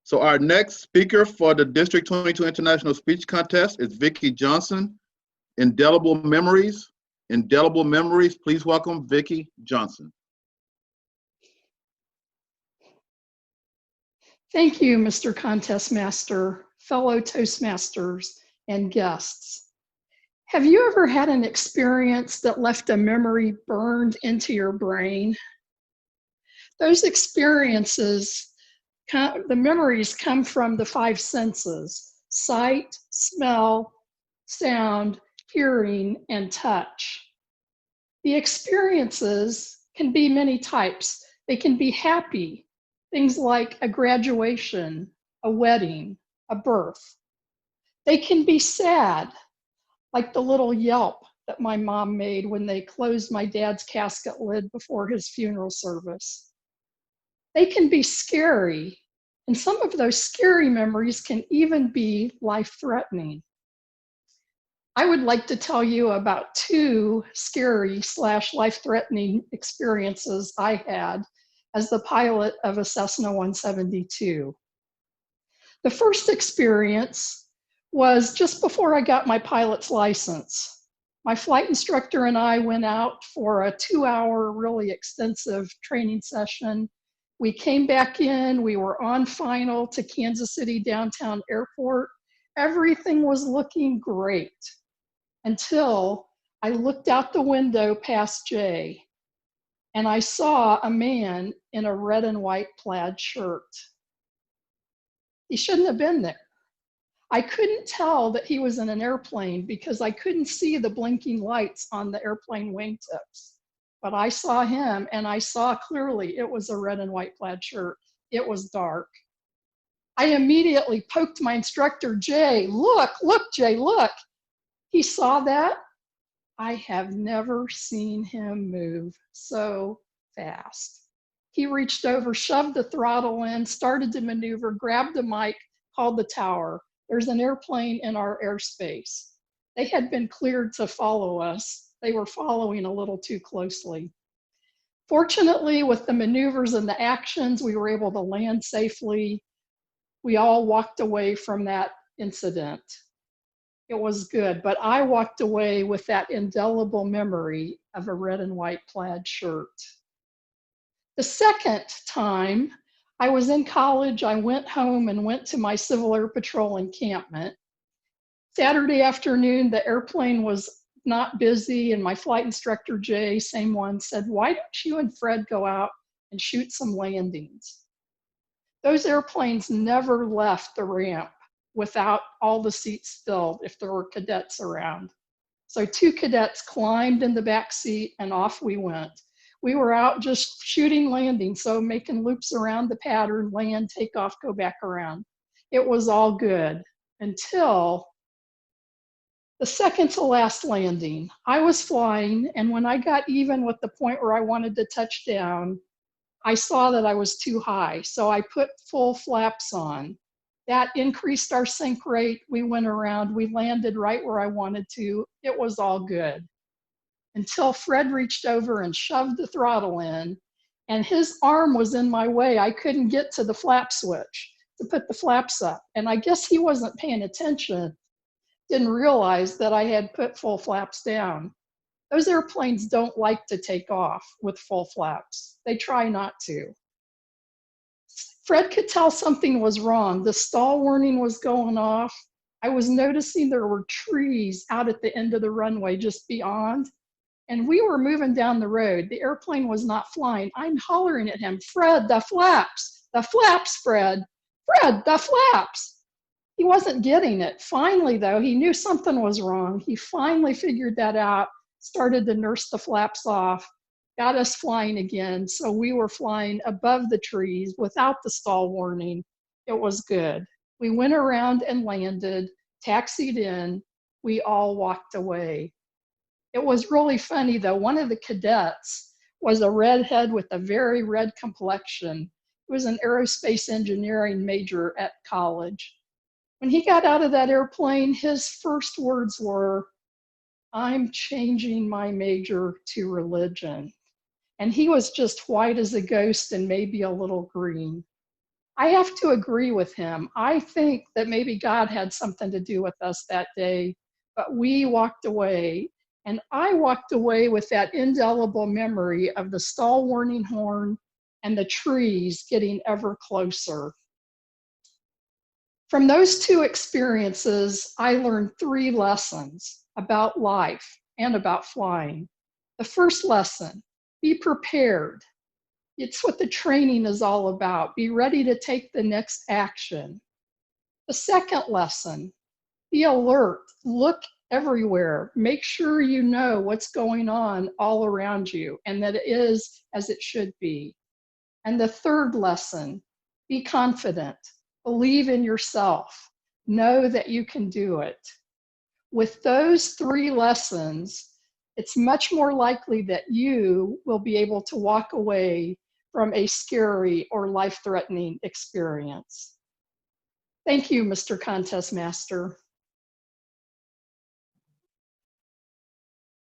So our next speaker for the District 22 International Speech Contest is Vicki Johnson, Indelible Memories. Indelible Memories, please welcome Vicki Johnson. Thank you, Mr. Contest Master, fellow Toastmasters, and guests. Have you ever had an experience that left a memory burned into your brain? Those experiences, the memories come from the five senses: sight, smell, sound, hearing, and touch. The experiences can be many types. They can be happy, things like a graduation, a wedding, a birth. They can be sad, like the little yelp that my mom made when they closed my dad's casket lid before his funeral service. They can be scary, and some of those scary memories can even be life-threatening. I would like to tell you about two scary / life-threatening experiences I had as the pilot of a Cessna 172. The first experience was just before I got my pilot's license. My flight instructor and I went out for a 2-hour, really extensive training session. We came back in, we were on final to Kansas City downtown airport. Everything was looking great until I looked out the window past Jay and I saw a man in a red and white plaid shirt. He shouldn't have been there. I couldn't tell that he was in an airplane because I couldn't see the blinking lights on the airplane wingtips. But I saw him and I saw clearly it was a red and white plaid shirt. It was dark. I immediately poked my instructor, Jay, look, Jay, look. He saw that. I have never seen him move so fast. He reached over, shoved the throttle in, started to maneuver, grabbed the mic, called the tower. There's an airplane in our airspace. They had been cleared to follow us. They were following a little too closely. Fortunately, with the maneuvers and the actions, we were able to land safely. We all walked away from that incident. It was good, but I walked away with that indelible memory of a red and white plaid shirt. The second time, I was in college. I went home and went to my Civil Air Patrol encampment. Saturday afternoon, the airplane was not busy, and my flight instructor, Jay, same one, said, why don't you and Fred go out and shoot some landings? Those airplanes never left the ramp without all the seats filled if there were cadets around. So 2 cadets climbed in the back seat and off we went. We were out just shooting landings, so making loops around the pattern, land, take off, go back around. It was all good until the second to last landing. I was flying, and when I got even with the point where I wanted to touch down, I saw that I was too high, so I put full flaps on. That increased our sink rate. We went around, we landed right where I wanted to. It was all good. Until Fred reached over and shoved the throttle in, and his arm was in my way. I couldn't get to the flap switch to put the flaps up. And I guess he wasn't paying attention, didn't realize that I had put full flaps down. Those airplanes don't like to take off with full flaps. They try not to. Fred could tell something was wrong. The stall warning was going off. I was noticing there were trees out at the end of the runway just beyond, and we were moving down the road. The airplane was not flying. I'm hollering at him, Fred, the flaps, Fred, Fred, the flaps. He wasn't getting it. Finally, though, he knew something was wrong. He finally figured that out, started to nurse the flaps off, got us flying again. So we were flying above the trees without the stall warning. It was good. We went around and landed, taxied in. We all walked away. It was really funny, though. One of the cadets was a redhead with a very red complexion. He was an aerospace engineering major at college. When he got out of that airplane, his first words were, I'm changing my major to religion. And he was just white as a ghost and maybe a little green. I have to agree with him. I think that maybe God had something to do with us that day, but we walked away, and I walked away with that indelible memory of the stall warning horn and the trees getting ever closer. From those two experiences, I learned 3 lessons about life and about flying. The first lesson, be prepared. It's what the training is all about. Be ready to take the next action. The second lesson, be alert. Look everywhere. Make sure you know what's going on all around you and that it is as it should be. And the third lesson, be confident. Believe in yourself. Know that you can do it. With those 3 lessons, it's much more likely that you will be able to walk away from a scary or life-threatening experience. Thank you, Mr. Contest Master.